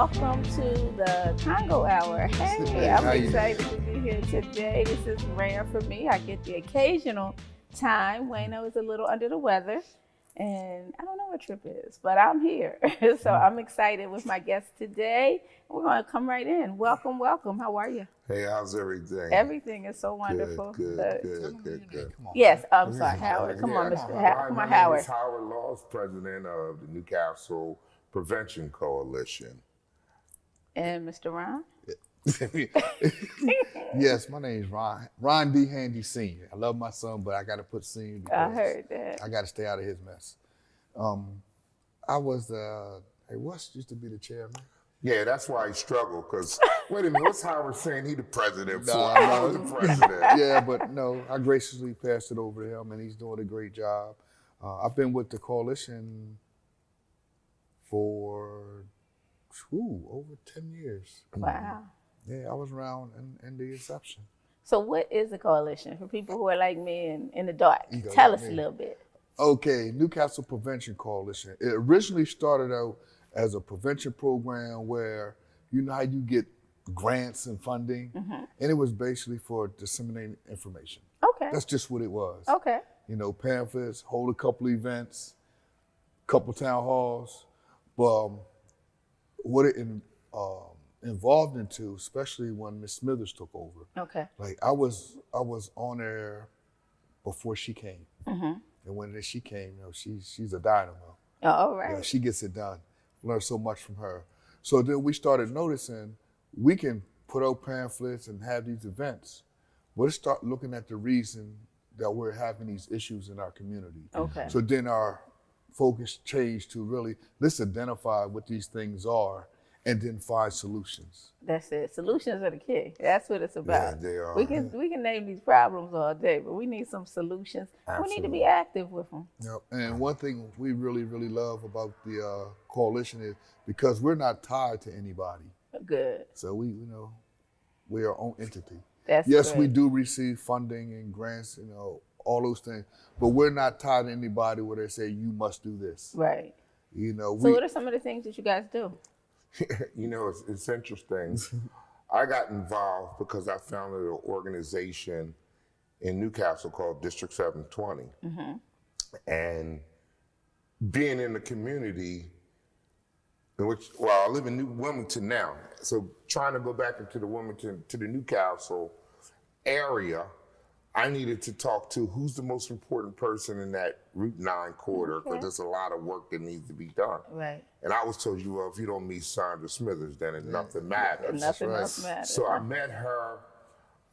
welcome to the Congo Hour. Hey, I'm excited to be here today. This is rare for me. I get the occasional time. Wayno is a little under the weather, and I don't know what Trip is, but I'm here. So I'm excited with my guest today. We're going to come right in. Welcome, welcome. How are you? Hey, how's everything? Everything is so wonderful. Good. Yes, I'm sorry, Howard. Come on, Mr. Come on, Howard. My name is Howard Laws, president of the Newcastle Prevention Coalition. And Mr. Ron? Yes, my name is Ron. Ron D. Handy Sr. I love my son, but I got to put Sr. I heard that. I got to stay out of his mess. I was, hey, Wes used to be the chairman. Yeah, that's why he struggled, because, wait a minute, what's Howard saying he the president for? No, I was the president. Yeah, but no, I graciously passed it over to him, and he's doing a great job. I've been with the coalition for over 10 years. Wow. Yeah, I was around in the inception. So what is the coalition for people who are like me and in the dark? Tell us a little bit. Okay, Newcastle Prevention Coalition. It originally started out as a prevention program where, you know how you get grants and funding? And it was basically for disseminating information. Okay. That's just what it was. Okay. You know, pamphlets, hold a couple events, couple town halls. But what it involved into, especially when Miss Smithers took over. Okay. Like I was on there before she came. And when she came, you know, she's a dynamo. Oh, all right. Yeah, she gets it done. Learned so much from her. So then we started noticing we can put out pamphlets and have these events, but let's start looking at the reason that we're having these issues in our community. Okay. So then our focus changed to really, let's identify what these things are and then find solutions. That's it. Solutions are the key. That's what it's about. Yeah, they are. We can name these problems all day, but we need some solutions. Absolutely. We need to be active with them. Yep. And one thing we really, really love about the coalition is because we're not tied to anybody. Good. So we're our own entity. That's yes, good. we do receive funding and grants, you know, all those things, but we're not tied to anybody where they say you must do this. Right. You know. So what are some of the things that you guys do? You know, it's interesting. I got involved because I founded an organization in Newcastle called District 720. And being in the community, I live in New Wilmington now. So trying to go back into the Wilmington, to the Newcastle area, I needed to talk to who's the most important person in that Route 9 corridor, because there's a lot of work that needs to be done. Right. And I was told, well, if you don't meet Sandra Smithers, then nothing matters. Nothing else matters. So I met her,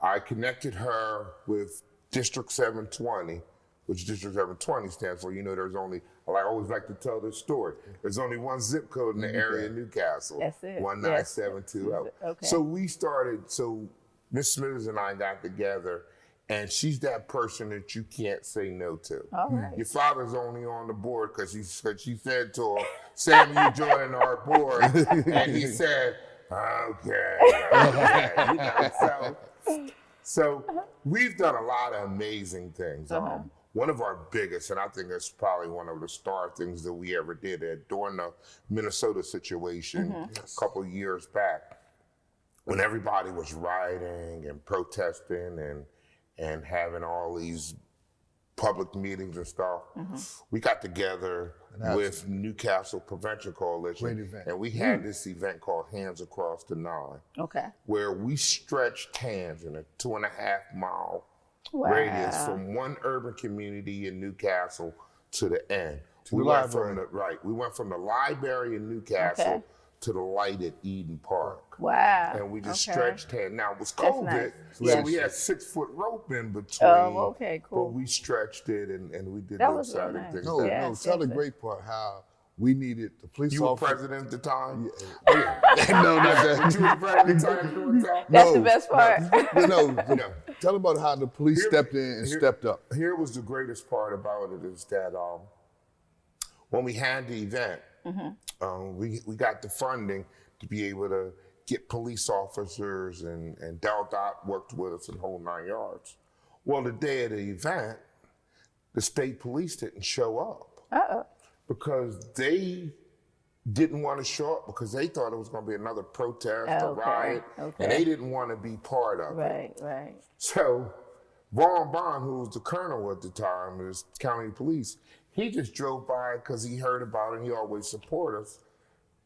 I connected her with District 720, which District 720 stands for. You know, there's only, I always like to tell this story, there's only one zip code in the area of Newcastle. That's it. 19720. Okay. So we started, so Miss Smithers and I got together, and she's that person that you can't say no to. All right. Your father's only on the board because she said to her, Sam, you joining our board. And he said, okay. You know, so we've done a lot of amazing things. One of our biggest, and I think that's probably one of the star things that we ever did during the Minnesota situation a couple of years back, when everybody was rioting and protesting and having all these public meetings and stuff. We got together with Newcastle Prevention Coalition. Great event. And we had this event called Hands Across the Nine. Okay. Where we stretched hands in a 2.5 mile radius from one urban community in Newcastle to the end. We went from the library in Newcastle to the light at Eden Park. Wow. And we just stretched hands. Now it was COVID, so we had 6-foot rope in between. Oh, okay, cool. But we stretched it and we did That those was really exciting nice. things. No, tell the great part how we needed the police You were officer. president at the time? No, not that. You were president at the time? That's the best part. Tell about how the police stepped in and stepped up. Here was the greatest part about it is that when we had the event, we got the funding to be able to get police officers, and Del Dot worked with us in whole 9 yards. Well, the day of the event, the state police didn't show up because they didn't want to show up because they thought it was going to be another protest, a riot, and Okay. they didn't want to be part of it. Right. So Vaughn Bond, who was the colonel at the time, was county police, he just drove by because he heard about it and he always support us.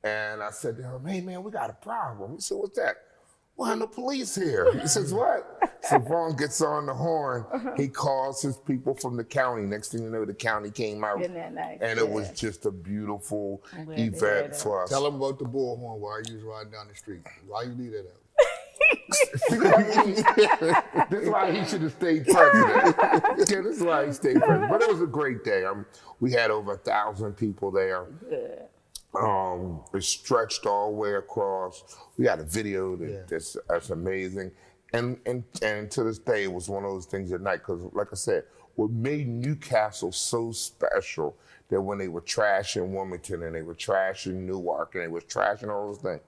And I said to him, hey man, we got a problem. He said, what's that? Why are the police here? He says, what? So Vaughn gets on the horn. He calls his people from the county. Next thing you know, the county came out. Isn't that nice? And it was just a beautiful event for us. Tell them about the bullhorn while you was riding down the street. Why you leave that out? This is why he should have stayed president. Yeah, this is why he stayed president. But it was a great day. We had over 1,000 people there. Good. It stretched all the way across. We got a video that's amazing. And to this day, it was one of those things at night, because like I said, what made Newcastle so special that when they were trashing Wilmington and they were trashing Newark and they were trashing all those things,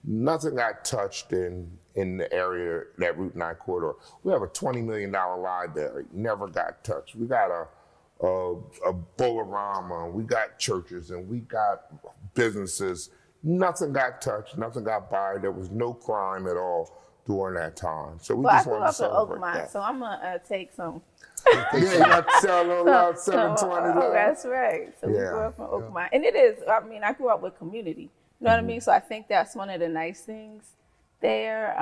nothing got touched in the area, that Route 9 corridor. We have a $20 million library, never got touched. We got a Bolorama, we got churches, and we got businesses. Nothing got touched, nothing got by. There was no crime at all during that time. So we just wanted to celebrate that. So I'm gonna take some. Yeah, you got to sell a lot 720. That's right. So we grew up in Oakmont, and it is. I mean, I grew up with community. You know what I mean? So I think that's one of the nice things there.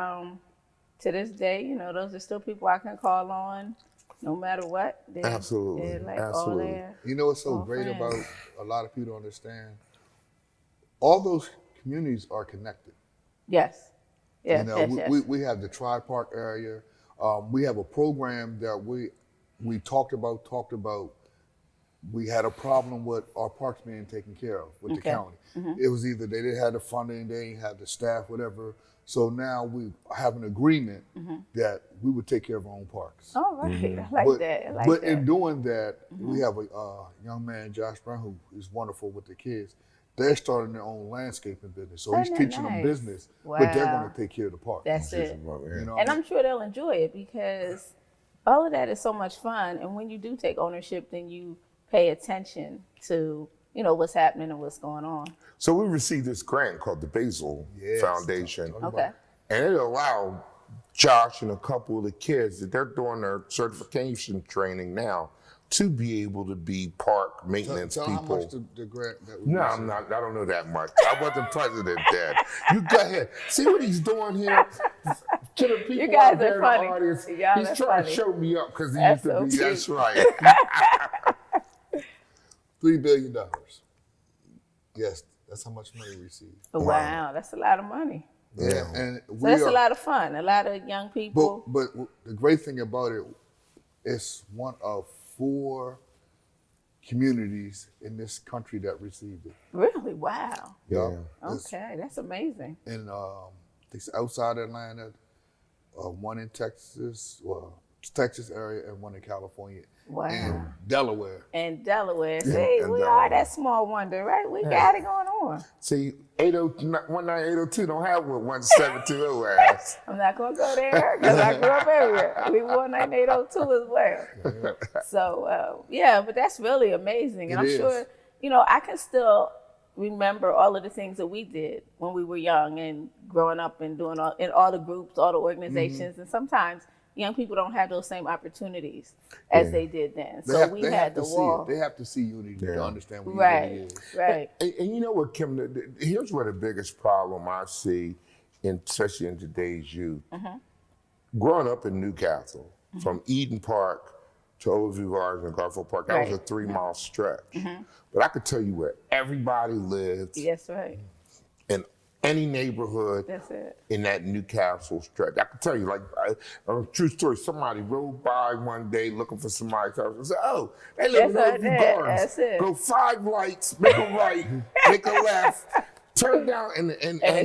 To this day, you know, those are still people I can call on, no matter what. Absolutely. They're like Absolutely. all there. You know what's so great about a lot of people don't understand? All those communities are connected. Yes. Yes, You know, yes. we have the Tri-Park area. We have a program that we talked about. We had a problem with our parks being taken care of with the county. It was either they didn't have the funding, they didn't have the staff, whatever. So now we have an agreement that we would take care of our own parks. All right. I like that. But in doing that, we have a young man, Josh Brown, who is wonderful with the kids. They're starting their own landscaping business. So he's teaching them business, but they're going to take care of the park. That's it. You know, And I'm sure they'll enjoy it, because all of that is so much fun. And when you do take ownership, then you pay attention to, you know, what's happening and what's going on. So we received this grant called the Basil Foundation. Okay. And it allowed Josh and a couple of the kids that they're doing their certification training now to be able to be park maintenance tell people. how much the grant that we No, received. I'm not. I don't know that much. I wasn't president then. You go ahead. See what he's doing here? To the people You guys out there are in funny. the audience, Y'all he's are trying funny. to show me up because he That's used to be. so That's cute. right. $3 billion. Yes, that's how much money we received. Wow, that's a lot of money. Yeah, and So that's a lot of fun. A lot of young people. But the great thing about it, it's one of 4 communities in this country that received it. Really? Wow. Yeah. Okay, that's amazing. And it's outside Atlanta, one in Texas, Texas area, and one in California. Wow. And Delaware. And Delaware. See, we are that small wonder, right? We got it going on. See, 19802 don't have what 1720 has. I'm not going to go there because I grew up everywhere. We wore 9802 as well. So, yeah, but that's really amazing. And I'm sure, you know, I can still remember all of the things that we did when we were young and growing up and doing in all the groups, all the organizations. And sometimes young people don't have those same opportunities as they did then. So we had the wall. They have to see unity to understand what unity is. Right. And you know what, Kim, here's where the biggest problem I see, especially in today's youth. Growing up in Newcastle, from Eden Park to Overview Gardens and Garfield Park, that was a 3-mile stretch. But I could tell you where everybody lived. Yes, right. In any neighborhood That's it. in that Newcastle stretch. I can tell you, like, a true story, somebody rode by one day looking for somebody's house and said, oh, they live in Overview Gardens. That's it. Go 5 lights, make a right, make a left, turn down, and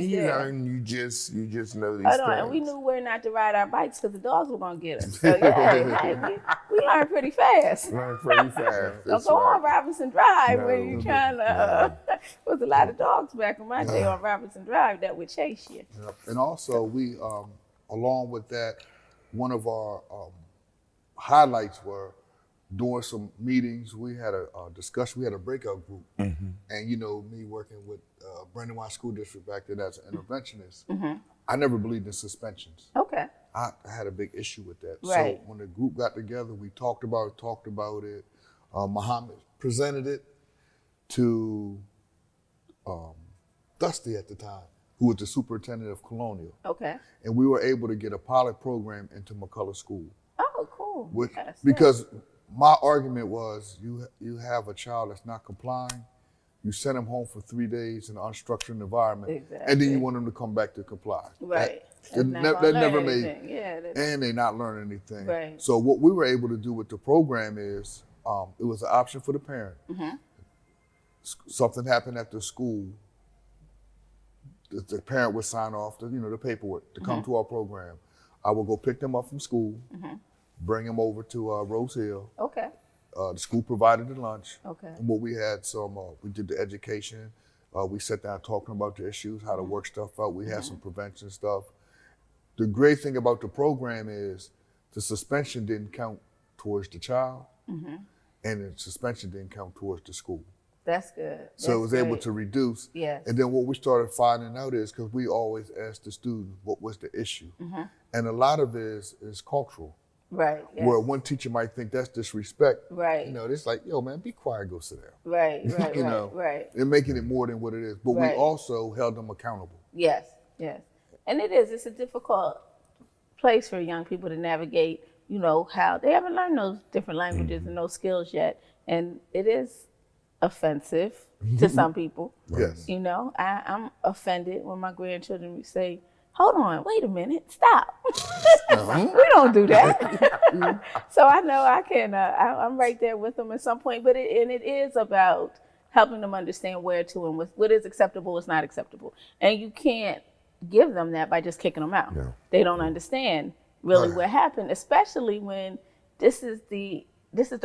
you know, and you just know these things. And we knew where not to ride our bikes because the dogs were going to get us. So, yeah, we learned pretty fast. Learned pretty fast. Don't go on Robinson Drive when you're trying to. There was a lot of dogs back in my day on Robinson Drive that would chase you. Yep. And also, we, along with that, one of our highlights were during some meetings, we had a discussion. We had a breakout group, and me working with Brandywine School District back then as an interventionist, I never believed in suspensions. Okay. I had a big issue with that. Right. So when the group got together, we talked about it. Muhammad presented it to Dusty at the time, who was the superintendent of Colonial. Okay. And we were able to get a pilot program into McCullough School. Oh, cool. Because my argument was, you have a child that's not complying, you send them home for 3 days in an unstructured environment, and then you want them to come back to comply. Right. That never made, and they not learning anything. Right. So what we were able to do with the program is, it was an option for the parent. Something happened at the school, the parent would sign off the paperwork to come to our program. I would go pick them up from school, bring them over to Rose Hill. Okay. The school provided the lunch. Okay. And what we had we did the education. We sat down talking about the issues, how to work stuff out. We had some prevention stuff. The great thing about the program is the suspension didn't count towards the child, and the suspension didn't count towards the school. That's good. So it was able to reduce. Yes. And then what we started finding out is, because we always asked the student what was the issue. And a lot of it is cultural. Right. Yes. Where one teacher might think that's disrespect. Right. It's like, yo, man, be quiet, go sit down. Right. Right. And making it more than what it is. But we also held them accountable. Yes. And it's a difficult place for young people to navigate, how they haven't learned those different languages and those skills yet. And it is offensive to some people. Yes. I'm offended when my grandchildren say, hold on, wait a minute, stop. We don't do that. So I know I can, I'm right there with them at some point, but it is about helping them understand where to and what is acceptable, what's not acceptable. And you can't give them that by just kicking them out. No. They don't understand really what happened, especially when this is the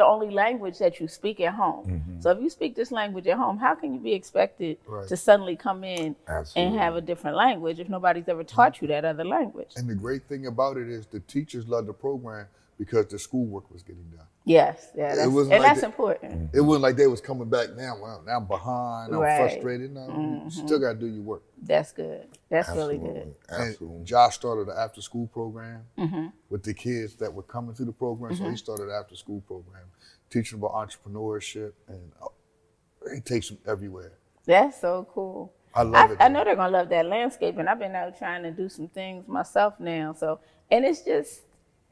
only language that you speak at home. So if you speak this language at home, how can you be expected to suddenly come in and have a different language if nobody's ever taught you that other language? And the great thing about it is the teachers loved the program because the schoolwork was getting done. Yes, that's important. It wasn't like they was coming back now. Well, now I'm behind, I'm frustrated. No, you still got to do your work. That's good. That's really good. And Josh started an after-school program with the kids that were coming through the program. So he started an after-school program, teaching about entrepreneurship, and he takes them everywhere. That's so cool. I love it. I know they're gonna love that landscape, and I've been out trying to do some things myself now. So, and it's just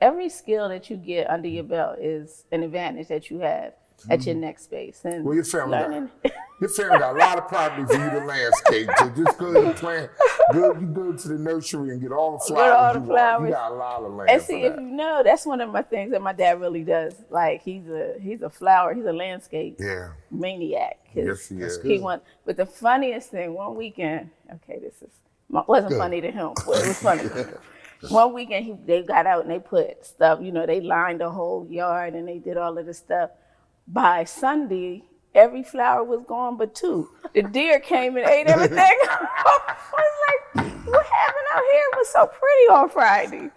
every skill that you get under your belt is an advantage that you have at your next space. And your family got a lot of property for you to landscape. So just go and plant. You go to the nursery and get all the flowers. You got a lot of land. And see, if you know, that's one of my things that my dad really does. Like he's a landscape maniac. Yes, he is. But the funniest thing, one weekend, wasn't funny to him, but it was funny. One weekend they got out and they put stuff, they lined the whole yard and they did all of this stuff. By Sunday, every flower was gone but two. The deer came and ate everything. I was like, what happened out here? It was so pretty on Friday.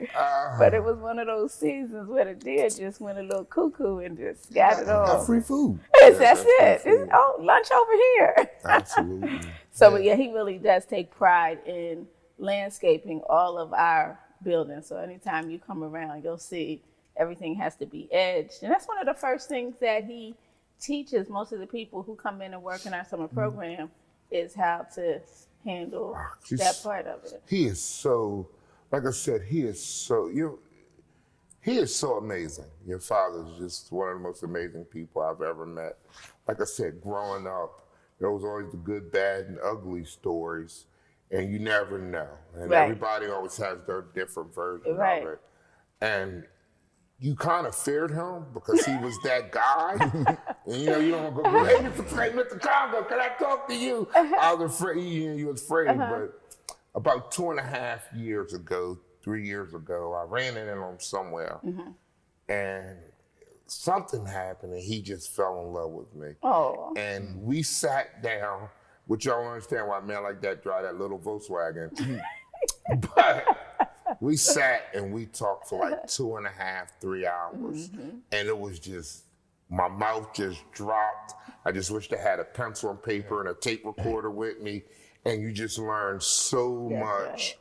But it was one of those seasons where the deer just went a little cuckoo and just got it all. Got free food. That's it. It's, lunch over here. Absolutely. So, he really does take pride in landscaping all of our buildings. So anytime you come around, you'll see everything has to be edged. And that's one of the first things that he teaches most of the people who come in and work in our summer program is how to handle that part of it. He is so, like I said, he is so amazing. Your father is just one of the most amazing people I've ever met. Like I said, growing up, there was always the good, bad, and ugly stories. And you never know. And everybody always has their different version of it. And you kind of feared him because he was that guy. And you don't go, hey, Mr. Congo, can I talk to you? I was afraid, you was afraid. But about 2.5 years ago, 3 years ago, I ran into him somewhere. And something happened and he just fell in love with me. Oh. And we sat down. Which y'all understand why a man like that drive that little Volkswagen. But we sat and we talked for like 2.5, 3 hours. And it was just my mouth just dropped. I just wished I had a pencil and paper and a tape recorder with me. And you just learn so much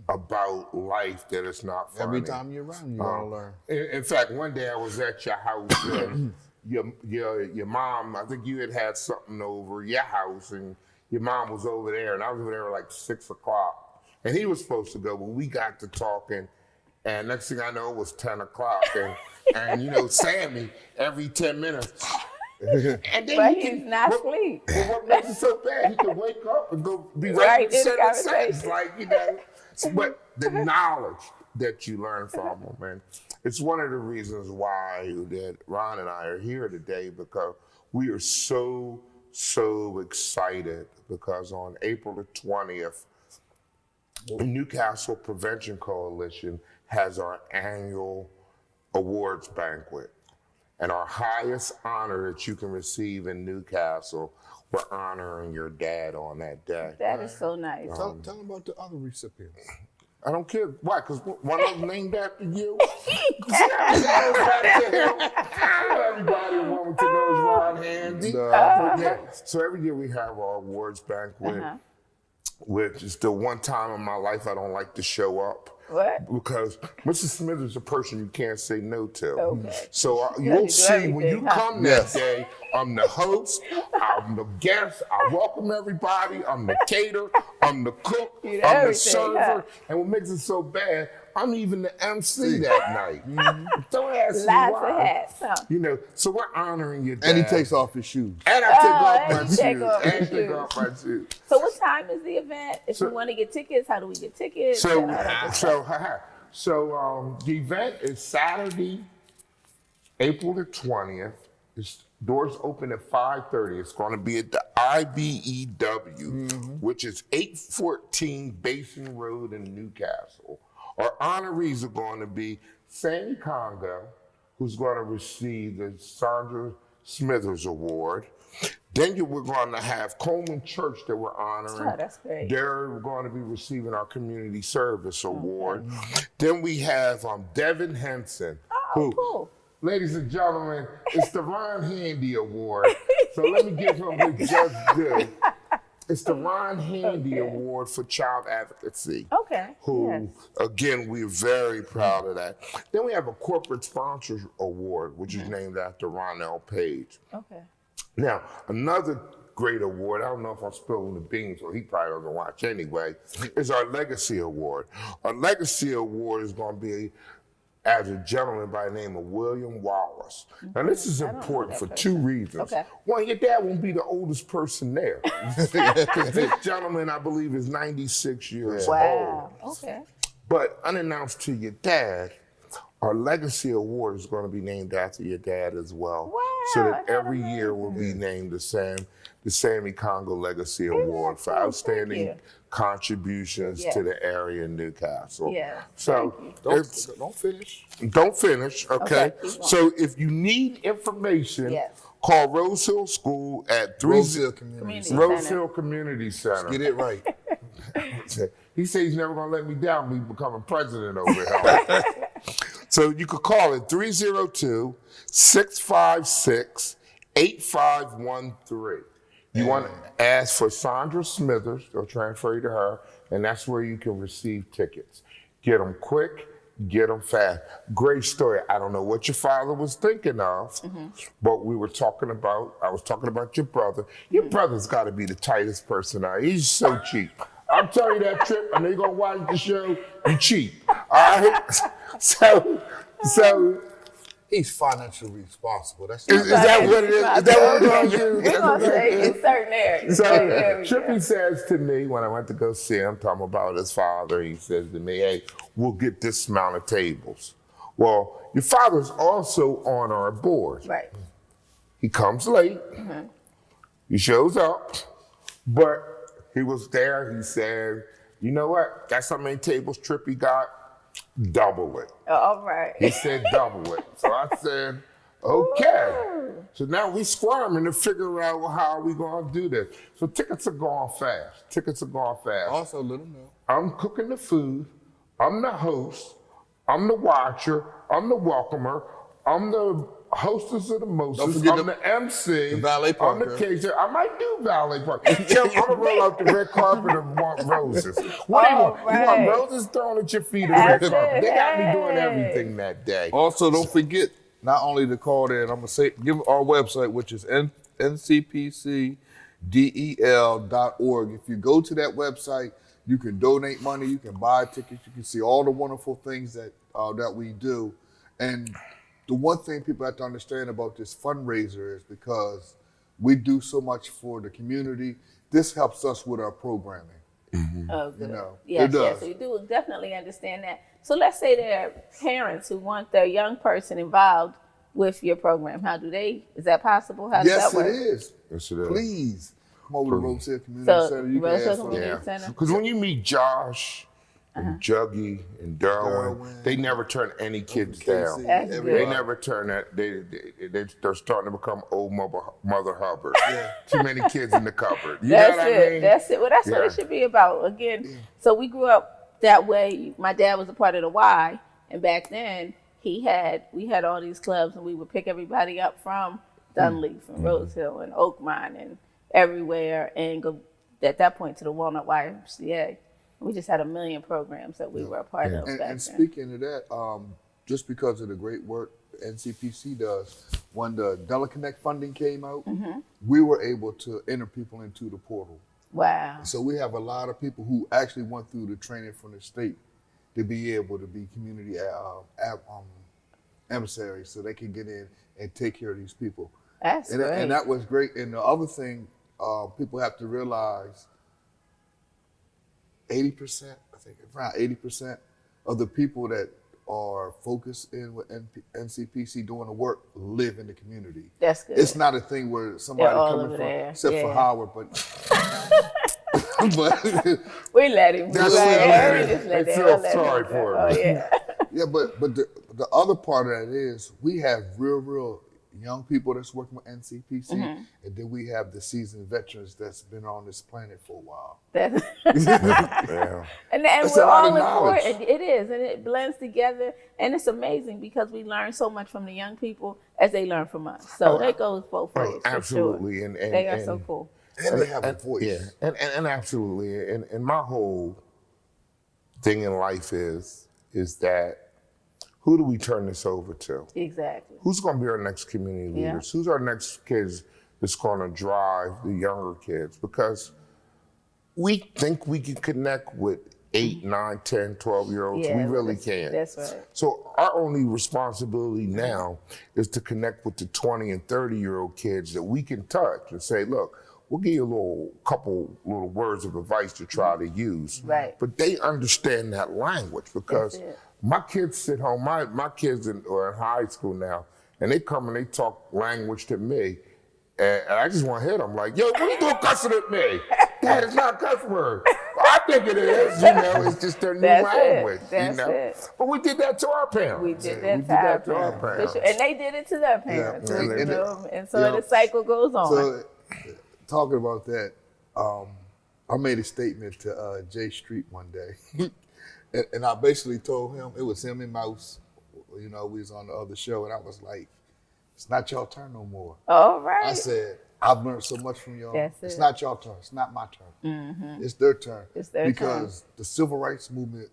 about life that it's not funny. Every time you're around, you're gonna learn. In fact, one day I was at your house and your mom, I think you had something over your house, and your mom was over there, and I was over there at like 6 o'clock. And he was supposed to go, but we got to talking, and next thing I know, it was 10 o'clock. And you know, Sammy, every 10 minutes. And then but he's not asleep. Well, what makes it so bad? He can wake up and go be right in the sentence, like, you know. But the knowledge that you learn from him, and it's one of the reasons why that Ron and I are here today, because we are so excited, because on April the 20th, the Newcastle Prevention Coalition has our annual awards banquet. And our highest honor that you can receive in Newcastle, we're honoring your dad on that day. That is so nice. Tell them about the other recipients. I don't care. Why? Because one of them named after you? Everybody wanted to know is Ron Handy. So every year we have our awards banquet, which is the one time in my life I don't like to show up. What? Because Mrs. Smith is a person you can't say no to. Okay. So you'll see when you come that day, I'm the host, I'm the guest, I welcome everybody, I'm the caterer, I'm the cook, I'm the server, and what makes it so bad, I'm even the MC that night. Don't ask me why. Lots of hats, huh? You know, so we're honoring your dad. And he takes off his shoes. And I take off my shoes. So what time is the event? If we want to get tickets, how do we get tickets? So the event is Saturday, April the 20th. Doors open at 5:30. It's going to be at the IBEW, which is 814 Basin Road in Newcastle. Our honorees are going to be Sammy Congo, who's going to receive the Sandra Smithers Award. Then we're going to have Coleman Church that we're honoring. Oh, that's great. They're going to be receiving our Community Service Award. Then we have Devin Henson. Oh, cool. Ladies and gentlemen, it's the Ron Handy Award. So let me give him his just due. It's the Ron Handy Award for Child Advocacy. Okay. Who, again, we're very proud of that. Then we have a Corporate Sponsors Award, which is named after Ronell Page. Okay. Now, another great award, I don't know if I'm spilling the beans, or he probably doesn't watch anyway, is our Legacy Award. Our Legacy Award is going to be as a gentleman by the name of William Wallace. Now, this is important for two reasons. Okay. One, your dad won't be the oldest person there. Because this gentleman, I believe, is 96 years old. Wow. Okay. But unannounced to your dad, our Legacy Award is going to be named after your dad as well. Wow. So that every year will be named the Sammy Congo Legacy Award for outstanding contributions to the area in Newcastle. Yeah. So Don't finish. Don't finish, okay? So if you need information, call Rose Hill School at Rose Hill Community Center. Get it right. He said he's never going to let me down when we becoming president over here. So you could call it 302-656-8513. You want to ask for Sandra Smithers, they'll transfer you to her, and that's where you can receive tickets. Get them quick, get them fast. Great story. I don't know what your father was thinking of, but I was talking about your brother. Your brother's got to be the tightest person out. He's so cheap. I'm telling you that, Trip, I know you're going to watch the show, you cheap. All right? So he's financially responsible. Is that what it is? Is that what we're going to do? We're going to say in certain areas. So Trippy says to me when I went to go see him, talking about his father, he says to me, hey, we'll get this amount of tables. Well, your father's also on our board. Right. He comes late. He shows up. But he was there. He said, you know what? That's how many tables Trippy got. Double it. All right. He said double it. So I said, okay. So now we squirming to figure out how we going to do this. So tickets are going fast. Also, let them know. I'm cooking the food. I'm the host. I'm the watcher. I'm the welcomer. I'm the hostess of the Don't mostest. forget I'm the MC. the valet I'm the parker. caterer. I might do valet parker. Tim, I'm gonna roll out the red carpet and want roses. What do you want? Right. You want roses thrown at your feet or red carpet? They got me doing everything that day. Also, don't forget not only to call in. I'm gonna say give our website, which is ncpcdel.org. If you go to that website, you can donate money, you can buy tickets, you can see all the wonderful things that we do. And the one thing people have to understand about this fundraiser is because we do so much for the community, this helps us with our programming. Oh, good. You know, Yes, it does. yes, we do definitely understand that. So let's say there are parents who want their young person involved with your program. Is that possible? How does Yes, that work? it is. Yes, it is. Please come over to Rose Hill Community So, Center. You Rose can Hill ask for Community Yeah, Center. because when you meet Josh and Juggy and Derwin, they never turn any kids down. That's They good. never turn that. They're starting to become old Mother Hubbard. Too many kids in the cupboard. You know That's what I it. mean? That's it. Well, that's what Yeah. it should be about. Again, so we grew up that way. My dad was a part of the Y, and back then we had all these clubs, and we would pick everybody up from Dunleaf and Rose Hill and Oakmont and everywhere, and go at that point to the Walnut YMCA. We just had a million programs that we were a part of back And then. speaking of that, just because of the great work NCPC does, when the Deliconnect funding came out, we were able to enter people into the portal. Wow. So we have a lot of people who actually went through the training from the state to be able to be community emissaries, so they can get in and take care of these people. That's great. And that was great. And the other thing, people have to realize 80%, I think around 80% of the people that are focused in with NCPC doing the work live in the community. That's good. It's not a thing where somebody They're all coming over from, there. except for Yeah. Howard, but We let him. That's right? it. We just let They him. feel Let him sorry go. for Oh him. yeah. yeah, but the other part of that is we have real young people that's working with NCPC, and then we have the seasoned veterans that's been on this planet for a while. That's Yeah. And That's we're a lot all of knowledge. important. It is, and it blends together, and it's amazing because we learn so much from the young people as they learn from us. So that goes both ways. for Absolutely. sure. And They are so cool. And they have a voice. Yeah, and absolutely. And my whole thing in life is that who do we turn this over to? Exactly. Who's going to be our next community leaders? Who's our next kids that's going to drive the younger kids? Because we think we can connect with 8, 9, 10, 12-year-olds. Yeah, we really that's- can. that's right. So our only responsibility now is to connect with the 20 and 30-year-old kids that we can touch and say, look, we'll give you a couple little words of advice to try to use. Right. But they understand that language because That's it. my kids sit home, my kids are in high school now, and they come and they talk language to me. And I just want to hit them like, yo, what are you doing cussing at me? That is not a cuss word. I think it is, it's just their new That's it. language, That's it. But we did that to our parents. We did that to our parents. For sure. And they did it to their parents. Yeah. You know? And so You know, the cycle goes on. So, talking about that, I made a statement to Jay Street one day, and I basically told him, it was him and Mouse, we was on the other show, and I was like, it's not y'all turn no more. All right. I said, I've learned so much from y'all. That's It's it. not y'all turn. It's not my turn. It's their turn. It's their because the civil rights movement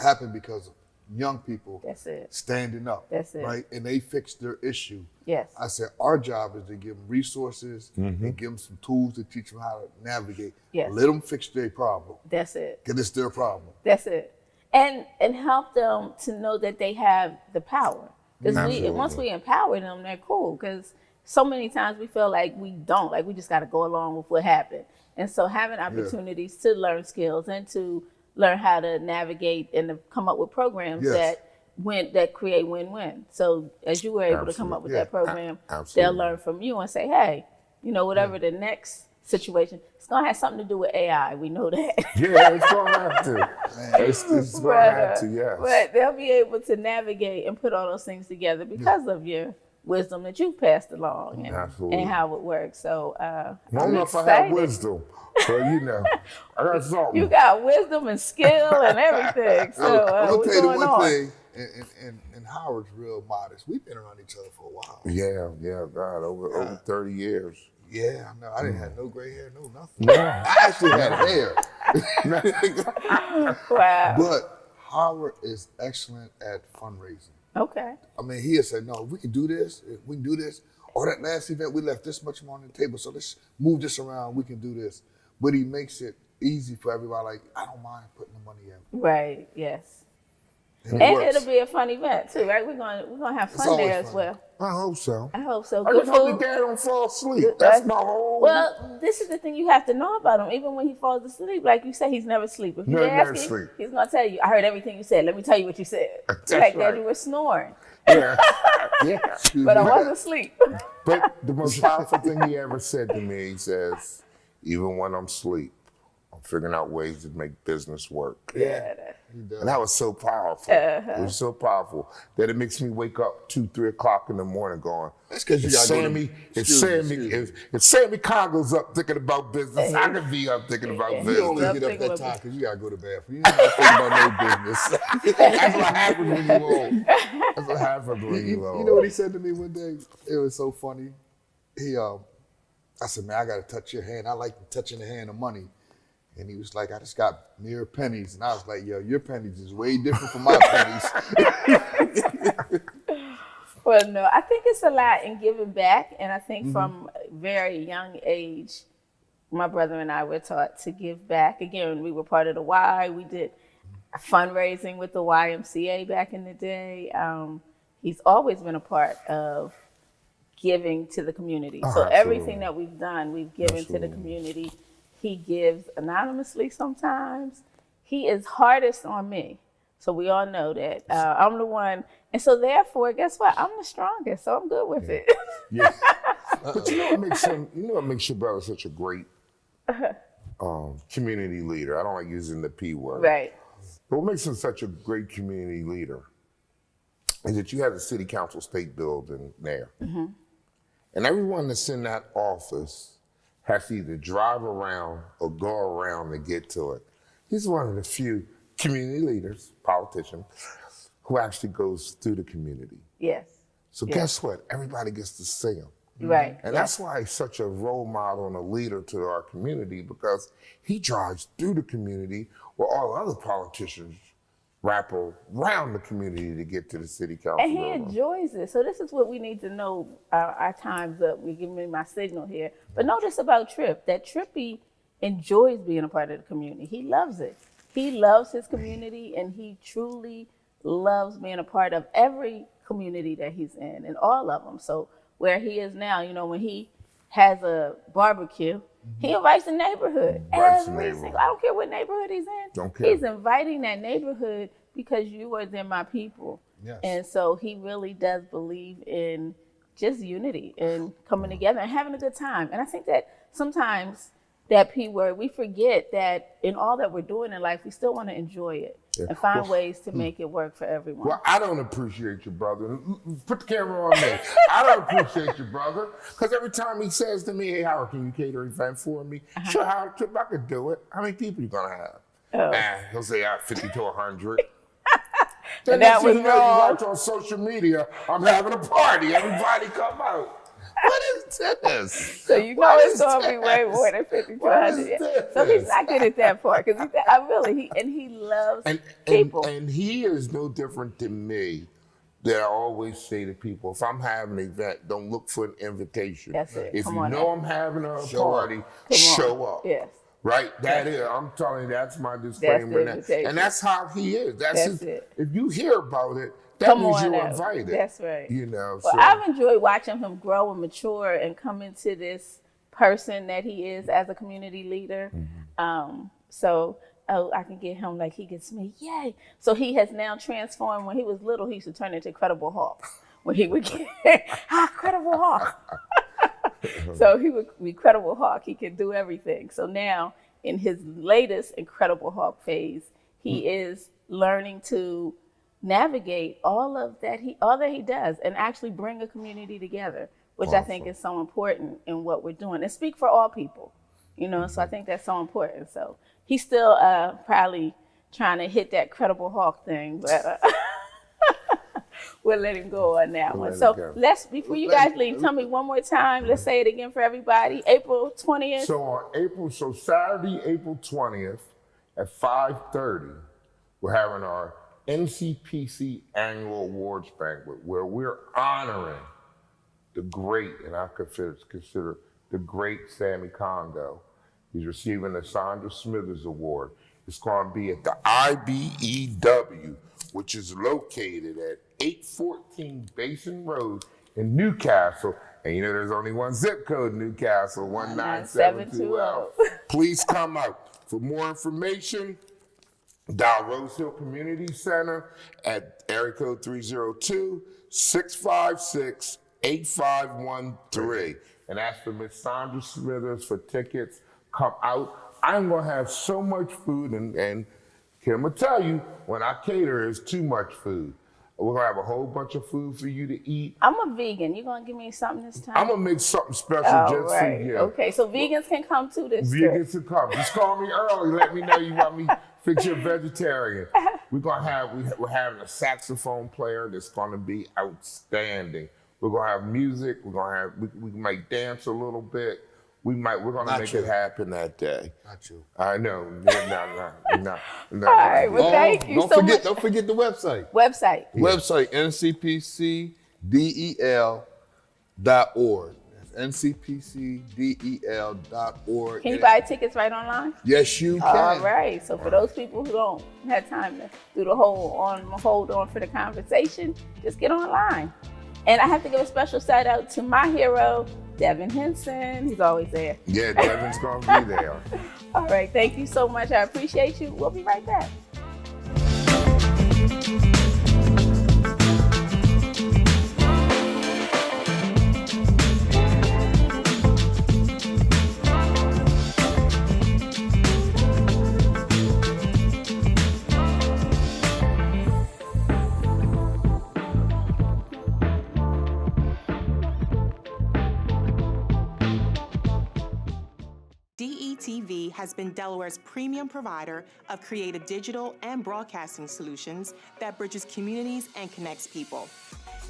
happened because of young people That's it. standing up. That's it. Right? And they fixed their issue. Yes. I said, our job is to give them resources and give them some tools to teach them how to navigate. Yes. Let them fix their problem. That's it. Because it's their problem. That's it. And help them to know that they have the power. Because once we empower them, they're cool. Because so many times we feel like we don't, like we just got to go along with what happened. And so having opportunities to learn skills and to learn how to navigate and to come up with programs that create win-win. So as you were able to come up with that program, they'll learn from you and say, hey, whatever the next situation, it's going to have something to do with AI. We know that. Yeah, it's going to have to. It's going to have to, yes. But they'll be able to navigate and put all those things together because of your wisdom that you've passed along and how it works. So I don't know if I have wisdom, but I got something. You got wisdom and skill and everything. So I'll what's tell you going one on? thing, and Howard's real modest. We've been around each other for a while. Yeah, God, over 30 years. Yeah, I know. I didn't have no gray hair, no nothing. No. I actually had hair. Wow. But Howard is excellent at fundraising. Okay. I mean, he has said, no, we can do this. We can do this. Or that last event, we left this much more on the table. So let's move this around. We can do this. But he makes it easy for everybody. Like, I don't mind putting the money in. Right. Yes. And And it'll be a fun event too, right? We're gonna have fun there as fun. well. I hope so. I hope so. I Good just hope food. your dad don't fall asleep. That's my whole... Well, this is the thing you have to know about him. Even when he falls asleep, like you say, he's never asleep. If you No, ask never him, sleep. he's gonna tell you, I heard everything you said. Let me tell you what you said. That's Like right. that you were snoring. Yeah. Yeah. But I wasn't asleep. But the most powerful thing he ever said to me, he says, even when I'm asleep, I'm figuring out ways to make business work. Yeah. And that was so powerful. It was so powerful that it makes me wake up 2, 3 o'clock in the morning going, That's because you got to if Sammy Congo's up thinking about business, I could be up thinking about You business. only I'm get up thinking that about time because you got to go to bed. You don't think about no business. That's what happens when you're old. That's what happens when you're old. You know what he said to me one day? It was so funny. I said, man, I got to touch your hand. I like touching the hand of money. And he was like, I just got mere pennies. And I was like, yo, your pennies is way different from my pennies. Well, no, I think it's a lot in giving back. And I think from a very young age, my brother and I were taught to give back. Again, we were part of the Y. We did fundraising with the YMCA back in the day. He's always been a part of giving to the community. So absolutely. everything that we've done, we've given to the community. He gives anonymously sometimes. He is hardest on me. So we all know that. I'm the one. And so therefore, guess what? I'm the strongest. So I'm good with it. Yeah. But you know what makes your brother such a great community leader? I don't like using the P word. Right. But what makes him such a great community leader is that you have the city council state building there. Mm-hmm. And everyone that's in that office has to either drive around or go around to get to it. He's one of the few community leaders, politicians, who actually goes through the community. Yes. So guess what? Everybody gets to see him. Right. And that's why he's such a role model and a leader to our community, because he drives through the community where all other politicians wrap around the community to get to the city council. And he enjoys it. So this is what we need to know. Our time's up. We give me my signal here. But notice about Tripp, that Trippy enjoys being a part of the community. He loves it. He loves his community, and he truly loves being a part of every community that he's in, and all of them. So where he is now, you know, when he has a barbecue, he invites the neighborhood. I don't care what neighborhood he's in. Don't care. He's inviting that neighborhood because you are then my people. Yes. And so he really does believe in just unity and coming together and having a good time. And I think that sometimes that P word, we forget that in all that we're doing in life, we still want to enjoy it and find ways to make it work for everyone. Well, I don't appreciate your brother. Put the camera on me. I don't appreciate your brother, because every time he says to me, hey, Howard, can you cater an event for me? Sure, Howard, I could do it. How many people you going to have? He'll say, 50 to 100. Then that was you watch on social media, I'm having a party. Everybody come out. What is this? So you know it's going to be way more than 50 to 100. So he's not good at that part, because he loves people. And he is no different than me. That I always say to people, if I'm having an event, don't look for an invitation. That's it. If Come you on know now. I'm having a party, Come show on. up. Yes. Right? That is, I'm telling you, that's my disclaimer. invitation. And that's how he is. That's it. If you hear about it, that Come means on you're now. invited. That's right. You know, Well, so. I've enjoyed watching him grow and mature and come into this person that he is as a community leader. I can get him, like, he gets me, yay. So he has now transformed. When he was little, he used to turn into Incredible Hulk. When he would get, Incredible Hulk. So he would be Incredible Hulk. He could do everything. So now, in his latest Incredible Hulk phase, he is learning to navigate all that he does and actually bring a community together, which I think is so important in what we're doing, and speak for all people, you know. So I think that's so important. So he's still probably trying to hit that Incredible Hulk thing, but we'll let him go on that We'll one. let So it go. before you guys leave, tell me one more time. Let's say it again for everybody. April 20th. So Saturday, April 20th at 5:30, we're having our NCPC annual awards banquet where we're honoring the great, and I consider the great Sammy Congo. He's receiving the Sandra Smithers Award. It's going to be at the IBEW, which is located at 814 Basin Road in Newcastle. And you know there's only one zip code in Newcastle, 19720. Please come out. For more information, dial Rose Hill Community Center at area code 302-656-8513. And ask for Miss Sandra Smithers for tickets. Come out. I'm going to have so much food, and Kim will tell you, when I cater, it's too much food. We're going to have a whole bunch of food for you to eat. I'm a vegan. You going to give me something this time? I'm going to make something special just for you. Okay, so vegans can come to this Vegans can come. Just call me early. Let me know you want me fix you a vegetarian. We're having a saxophone player that's going to be outstanding. We're going to have music. We might dance a little bit. We're going to make it happen that day. Not you. I know. No. All right. Well, thank you so much. Don't forget the website. Website, ncpcdel.org. ncpcdel.org. Can you buy tickets right online? Yes, you can. All right. So for those people who don't have time to do the hold on for the conversation, just get online. And I have to give a special shout out to my hero, Devin Henson. He's always there. Yeah, Devin's going to be there. All right. Thank you so much. I appreciate you. We'll be right back. DETV has been Delaware's premium provider of creative digital and broadcasting solutions that bridges communities and connects people.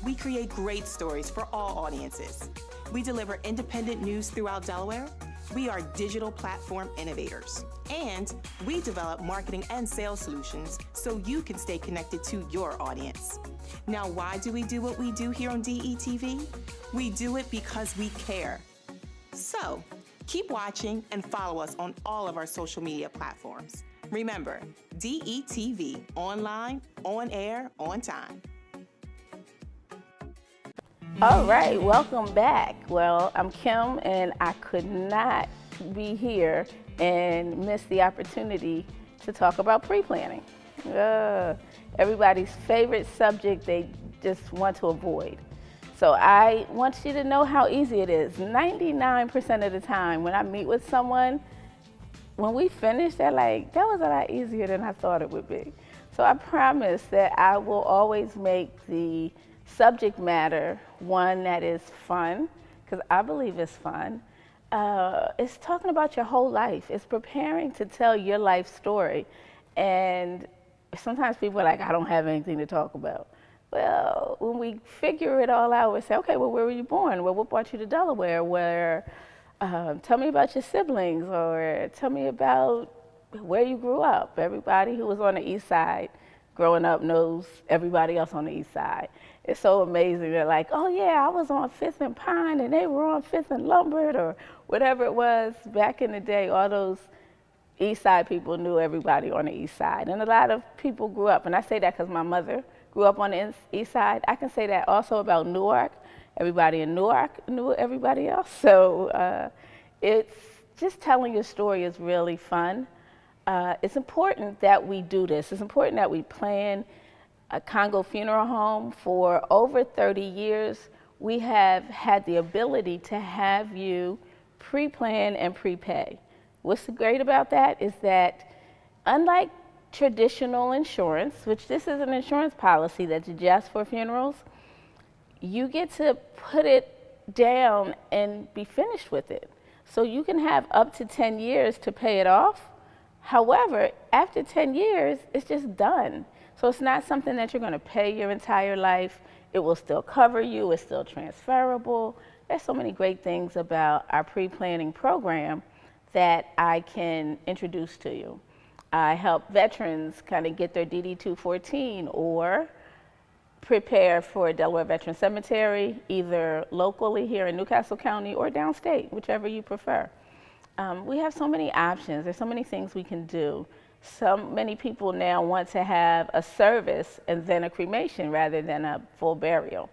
We create great stories for all audiences. We deliver independent news throughout Delaware. We are digital platform innovators. And we develop marketing and sales solutions so you can stay connected to your audience. Now, why do we do what we do here on DETV? We do it because we care. So, keep watching and follow us on all of our social media platforms. Remember, DETV, online, on air, on time. All right, welcome back. Well, I'm Kim, and I could not be here and miss the opportunity to talk about pre-planning. Everybody's favorite subject they just want to avoid. So I want you to know how easy it is. 99% of the time when I meet with someone, when we finish, they're like, that was a lot easier than I thought it would be. So I promise that I will always make the subject matter one that is fun, because I believe it's fun. It's talking about your whole life. It's preparing to tell your life story. And sometimes people are like, I don't have anything to talk about. Well, when we figure it all out, we say, okay, well, where were you born? Well, what brought you to Delaware? Tell me about your siblings, or tell me about where you grew up. Everybody who was on the East Side growing up knows everybody else on the East Side. It's so amazing. They're like, oh yeah, I was on 5th and Pine, and they were on 5th and Lombard, or whatever it was. Back in the day, all those East Side people knew everybody on the East Side. And a lot of people grew up, and I say that because my mother grew up on the East Side. I can say that also about Newark. Everybody in Newark knew everybody else. So it's just telling your story is really fun. It's important that we do this. It's important that we plan a Congo funeral home. For over 30 years, we have had the ability to have you pre-plan and prepay. What's great about that is that, unlike traditional insurance, which this is an insurance policy that's just for funerals, you get to put it down and be finished with it. So you can have up to 10 years to pay it off. However, after 10 years, it's just done. So it's not something that you're going to pay your entire life. It will still cover you. It's still transferable. There's so many great things about our pre-planning program that I can introduce to you. I help veterans kind of get their DD 214 or prepare for Delaware Veteran Cemetery, either locally here in Newcastle County or downstate, whichever you prefer. We have so many options. There's so many things we can do. So many people now want to have a service and then a cremation rather than a full burial.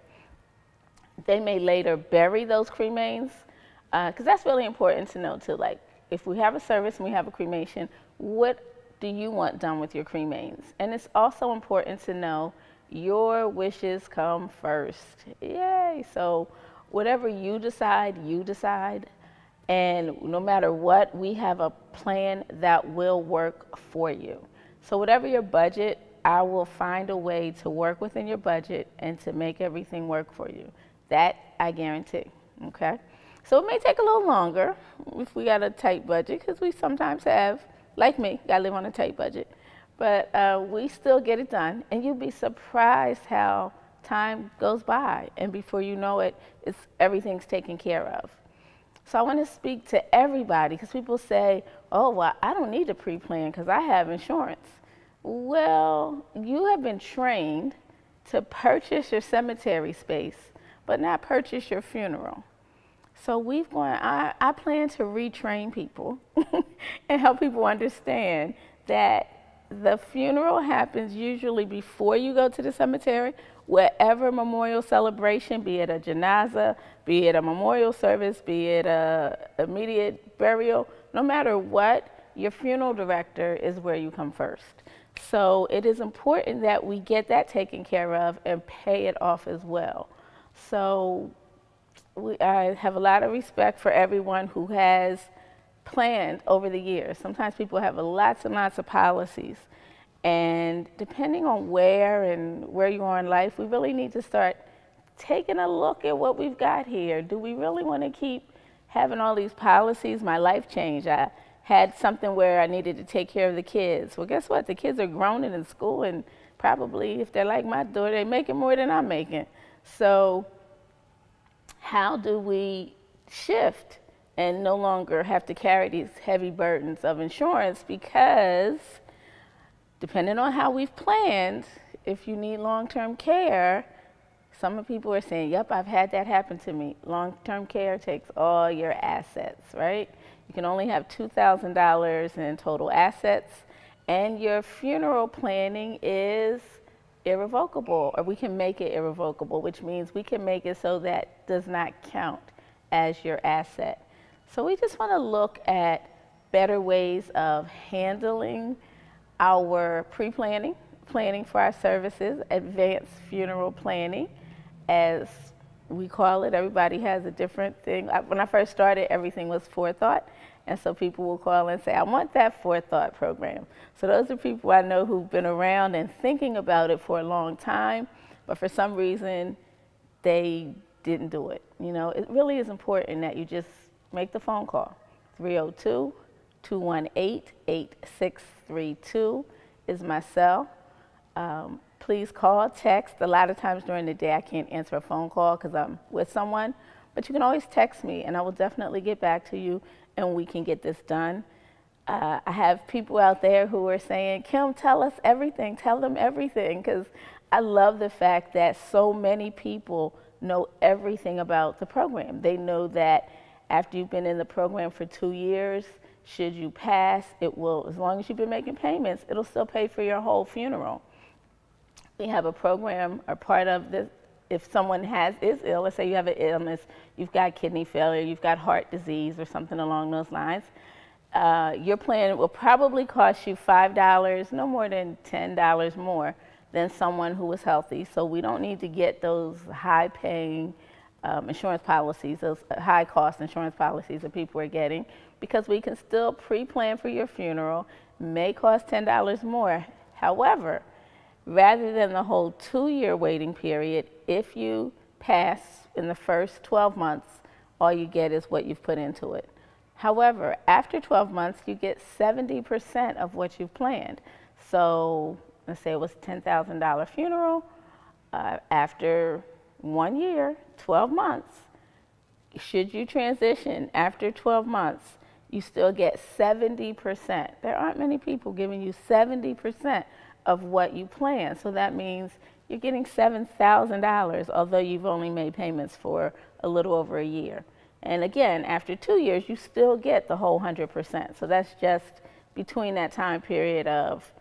They may later bury those cremains, because that's really important to know too. Like, if we have a service and we have a cremation, what do you want done with your cremains? And it's also important to know your wishes come first. Yay! So whatever you decide, you decide. And no matter what, we have a plan that will work for you. So whatever your budget, I will find a way to work within your budget and to make everything work for you. That I guarantee, okay? So it may take a little longer if we got a tight budget, because we sometimes have, like me, gotta live on a tight budget. But we still get it done, and you'll be surprised how time goes by, and before you know it, everything's taken care of. So I want to speak to everybody, because people say, oh, well, I don't need to pre-plan because I have insurance. Well, you have been trained to purchase your cemetery space, but not purchase your funeral. So I plan to retrain people and help people understand that the funeral happens usually before you go to the cemetery. Whatever memorial celebration, be it a janaza, be it a memorial service, be it a immediate burial, no matter what, your funeral director is where you come first. So it is important that we get that taken care of and pay it off as well. So I have a lot of respect for everyone who has planned over the years. Sometimes people have lots and lots of policies. And depending on where you are in life, we really need to start taking a look at what we've got here. Do we really want to keep having all these policies? My life changed. I had something where I needed to take care of the kids. Well, guess what? The kids are grown and in school, and probably, if they're like my daughter, they're making more than I'm making. So how do we shift and no longer have to carry these heavy burdens of insurance? Because depending on how we've planned, if you need long-term care, some people are saying, yep, I've had that happen to me. Long-term care takes all your assets, right? You can only have $2,000 in total assets, and your funeral planning is irrevocable, or we can make it irrevocable, which means we can make it so that does not count as your asset. So we just want to look at better ways of handling our pre-planning, planning for our services, advanced funeral planning, as we call it. Everybody has a different thing. When I first started, everything was forethought, and so people will call and say, I want that forethought program. So those are people I know who've been around and thinking about it for a long time, but for some reason, they didn't do it. You know, it really is important that you just make the phone call. 302-218-8632 is my cell. Please call, text. A lot of times during the day I can't answer a phone call because I'm with someone, but you can always text me and I will definitely get back to you and we can get this done. I have people out there who are saying, Kim, tell us everything, tell them everything, because I love the fact that so many people know everything about the program. They know that after you've been in the program for 2 years, should you pass, it will, as long as you've been making payments, it'll still pay for your whole funeral. We have a program, or part of this, if someone is ill, let's say you have an illness, you've got kidney failure, you've got heart disease or something along those lines, your plan will probably cost you $5, no more than $10 more than someone who is healthy. So we don't need to get those high-paying insurance policies, those high-cost insurance policies that people are getting, because we can still pre-plan for your funeral, may cost $10 more. However, rather than the whole 2-year waiting period, if you pass in the first 12 months, all you get is what you've put into it. However, after 12 months, you get 70% of what you've planned. So let's say it was a $10,000 funeral. After 1 year, 12 months. Should you transition after 12 months, you still get 70%. There aren't many people giving you 70% of what you plan. So that means you're getting $7,000, although you've only made payments for a little over a year. And again, after 2 years, you still get the whole 100%. So that's just between that time period of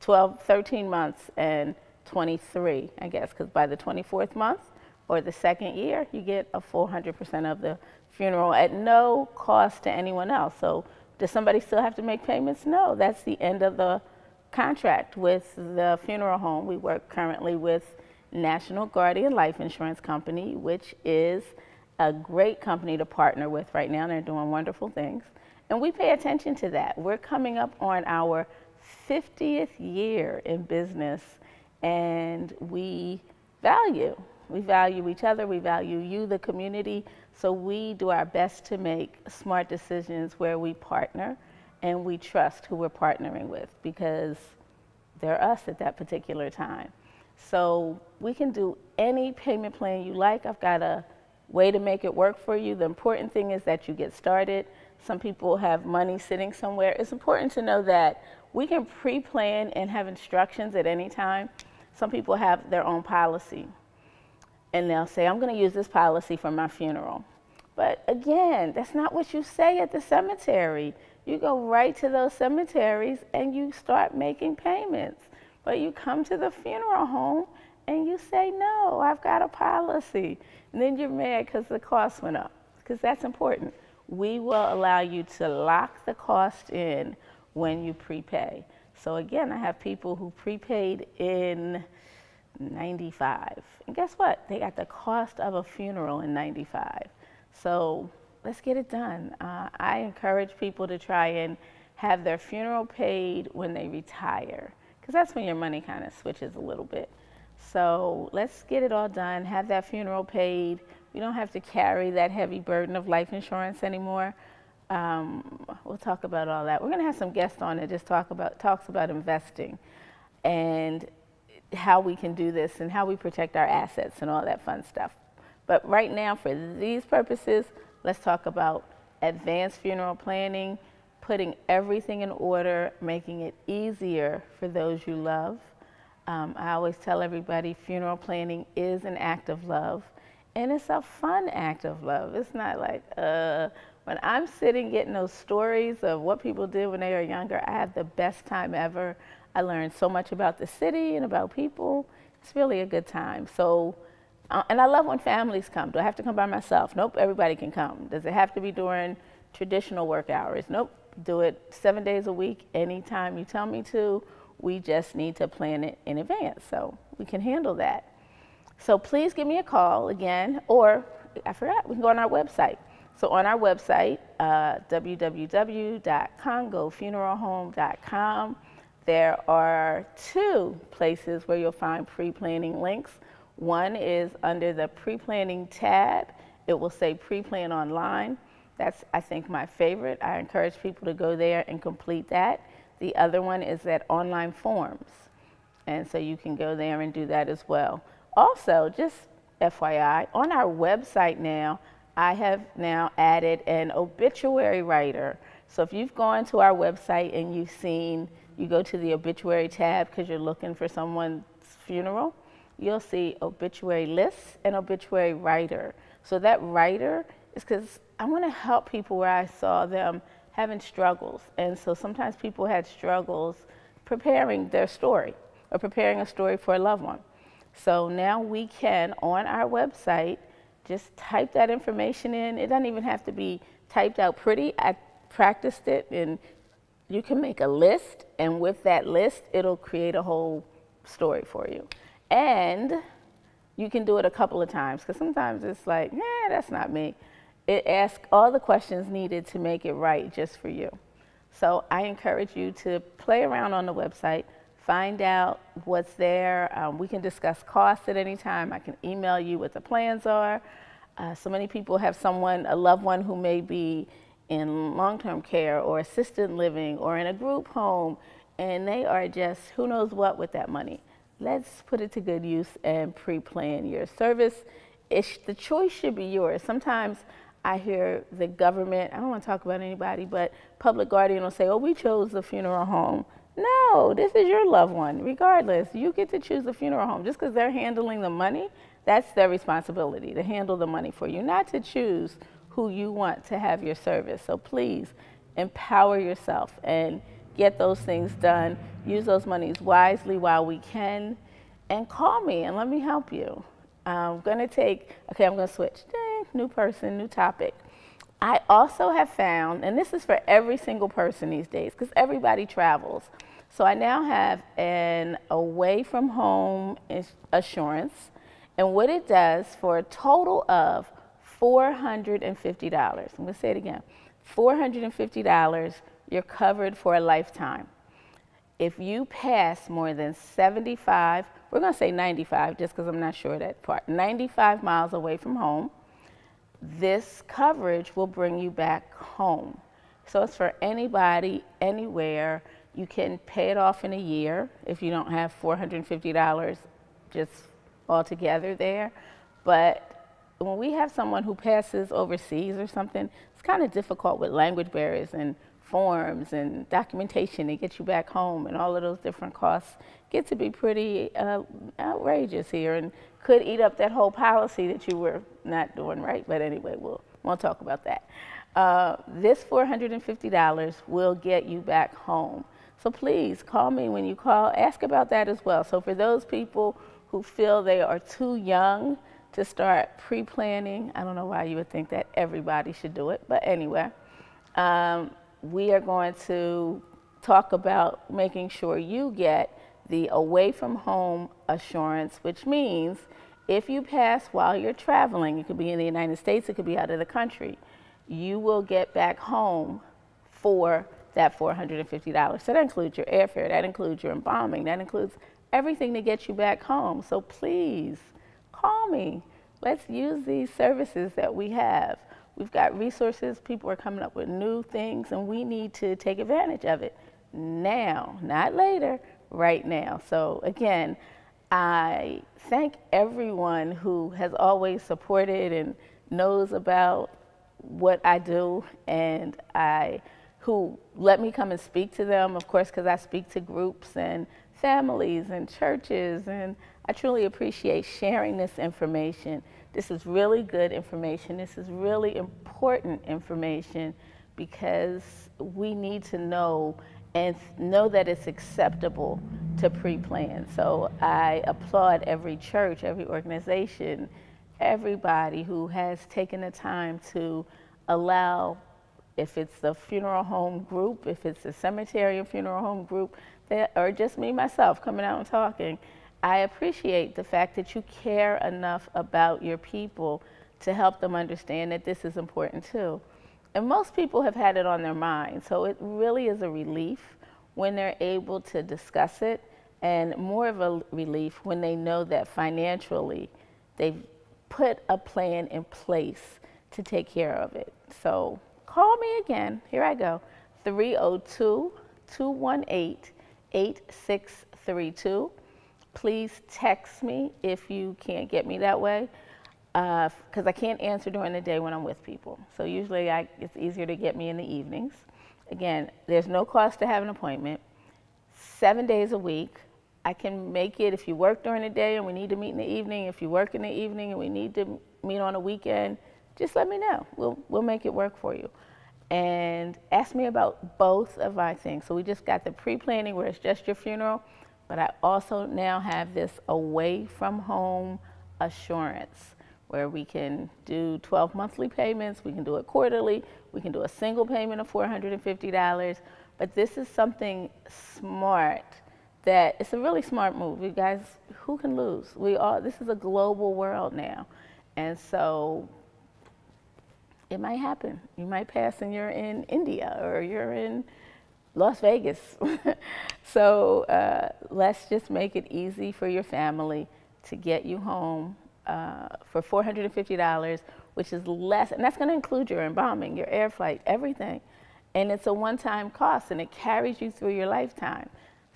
13 months and 23, I guess, because by the 24th month or the second year, you get a full 100% of the funeral at no cost to anyone else. So does somebody still have to make payments? No, that's the end of the contract with the funeral home. We work currently with National Guardian Life Insurance Company, which is a great company to partner with right now. They're doing wonderful things. And we pay attention to that. We're coming up on our 50th year in business, and we value each other, we value you, the community, so we do our best to make smart decisions where we partner and we trust who we're partnering with because they're us at that particular time. So we can do any payment plan you like. I've got a way to make it work for you. The important thing is that you get started. Some people have money sitting somewhere. It's important to know that we can pre-plan and have instructions at any time. Some people have their own policy, and they'll say, I'm going to use this policy for my funeral. But again, that's not what you say at the cemetery. You go right to those cemeteries and you start making payments. But you come to the funeral home and you say, no, I've got a policy. And then you're mad because the cost went up, because that's important. We will allow you to lock the cost in when you prepay. So again, I have people who prepaid in 95. And guess what? They got the cost of a funeral in 95. So let's get it done. I encourage people to try and have their funeral paid when they retire, because that's when your money kind of switches a little bit. So let's get it all done, have that funeral paid. We don't have to carry that heavy burden of life insurance anymore. We'll talk about all that. We're going to have some guests on that just talks about investing and how we can do this and how we protect our assets and all that fun stuff. But right now, for these purposes, let's talk about advanced funeral planning, putting everything in order, making it easier for those you love. I always tell everybody funeral planning is an act of love, and it's a fun act of love. It's not like, when I'm sitting getting those stories of what people did when they were younger, I have the best time ever. I learned so much about the city and about people. It's really a good time. So, and I love when families come. Do I have to come by myself? Nope, everybody can come. Does it have to be during traditional work hours? Nope, do it 7 days a week, anytime you tell me to. We just need to plan it in advance, so we can handle that. So please give me a call again, or I forgot, we can go on our website. So on our website, www.congofuneralhome.com, there are 2 places where you'll find pre-planning links. One is under the pre-planning tab. It will say pre-plan online. That's, I think, my favorite. I encourage people to go there and complete that. The other one is at online forms. And so you can go there and do that as well. Also, just FYI, on our website now, I have now added an obituary writer. So if you've gone to our website and you've seen, you go to the obituary tab because you're looking for someone's funeral, you'll see obituary lists and obituary writer. So that writer is because I want to help people where I saw them having struggles. And so sometimes people had struggles preparing their story or preparing a story for a loved one. So now we can, on our website, just type that information in. It doesn't even have to be typed out pretty. I practiced it, and you can make a list, and with that list, it'll create a whole story for you. And you can do it a couple of times, because sometimes it's like, that's not me. It asks all the questions needed to make it right just for you. So I encourage you to play around on the website, find out what's there. We can discuss costs at any time. I can email you what the plans are. So many people have a loved one who may be in long-term care or assisted living or in a group home, and they are just who knows what with that money. let's put it to good use and pre-plan your service. The choice should be yours. Sometimes I hear the government, I don't want to talk about anybody, but public guardian will say, oh, we chose the funeral home. No, this is your loved one. Regardless, you get to choose the funeral home. Just because they're handling the money, that's their responsibility, to handle the money for you, not to choose who you want to have your service. So please empower yourself and get those things done. Use those monies wisely while we can. And call me and let me help you. I'm going to switch. New person, new topic. I also have found, and this is for every single person these days, because everybody travels. So I now have an away from home assurance. And what it does, for a total of $450, I'm going to say it again, $450, you're covered for a lifetime. If you pass more than 75, we're going to say 95 just because I'm not sure that part, 95 miles away from home, this coverage will bring you back home. So it's for anybody, anywhere. You can pay it off in a year if you don't have $450 just altogether there. But when we have someone who passes overseas or something, it's kind of difficult with language barriers and forms and documentation to get you back home, and all of those different costs get to be pretty outrageous here and could eat up that whole policy that you were not doing right. But anyway, we won't talk about that. This $450 will get you back home. So please call me when you call. Ask about that as well. So for those people who feel they are too young to start pre-planning, I don't know why you would think that everybody should do it, but anyway, we are going to talk about making sure you get the away from home assurance, which means if you pass while you're traveling, it could be in the United States, it could be out of the country, you will get back home for that $450. So that includes your airfare, that includes your embalming, that includes everything to get you back home. So please call me. Let's use these services that we have. We've got resources, people are coming up with new things, and we need to take advantage of it now, not later, right now. So again, I thank everyone who has always supported and knows about what I do, and who let me come and speak to them, of course, because I speak to groups and families and churches, and I truly appreciate sharing this information. This is really good information. This is really important information, because we need to know and know that it's acceptable to pre-plan. So I applaud every church, every organization, everybody who has taken the time to allow, if it's the funeral home group, if it's the cemetery and funeral home group, or just me, myself, coming out and talking, I appreciate the fact that you care enough about your people to help them understand that this is important too. And most people have had it on their mind, so it really is a relief when they're able to discuss it, and more of a relief when they know that financially they've put a plan in place to take care of it. So call me again. Here I go. 302-218-8632. Please text me if you can't get me that way, because I can't answer during the day when I'm with people. So usually it's easier to get me in the evenings. Again, there's no cost to have an appointment. 7 days a week. I can make it if you work during the day and we need to meet in the evening. If you work in the evening and we need to meet on a weekend, just let me know. We'll make it work for you. And ask me about both of my things. So we just got the pre-planning where it's just your funeral, but I also now have this away from home assurance where we can do 12 monthly payments, we can do it quarterly, we can do a single payment of $450, but this is something smart that it's a really smart move. You guys, who can lose? This is a global world now. And so it might happen. You might pass and you're in India or you're in Las Vegas. So let's just make it easy for your family to get you home for $450, which is less, and that's going to include your embalming, your air flight, everything. And it's a one-time cost, and it carries you through your lifetime.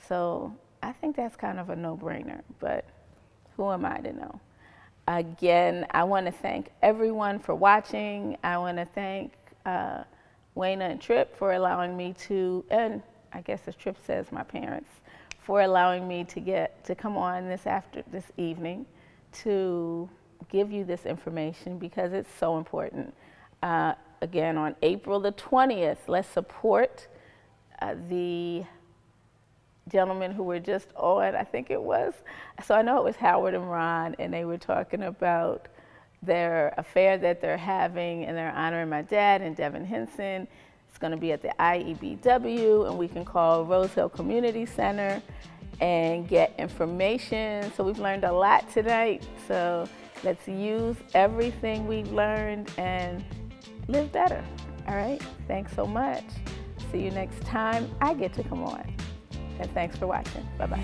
So I think that's kind of a no-brainer, but who am I to know? Again, I want to thank everyone for watching. I want to thank Wayna and Tripp for allowing me to, and I guess as Tripp says, my parents, for allowing me to come on this evening to give you this information because it's so important. Again, on April the 20th, let's support the gentlemen who were just on, I think it was, so I know it was Howard and Ron, and they were talking about their affair that they're having, and they're honoring my dad and Devin Henson. It's going to be at the IEBW, and we can call Rose Hill Community Center and get information. So we've learned a lot tonight, so let's use everything we've learned and live better. All right, thanks so much. See you next time I get to come on. And thanks for watching. Bye-bye.